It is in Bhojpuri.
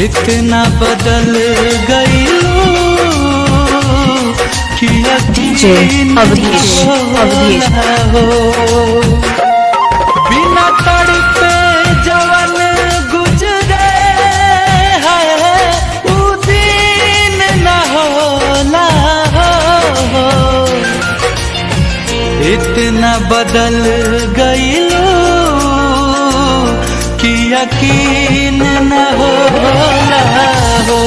इतना बदल गई कि यकीन हो बिना तड़पे जवन गुजरे है उ दिन न होला हो। इतना बदल गई कि यकीन न होला हो।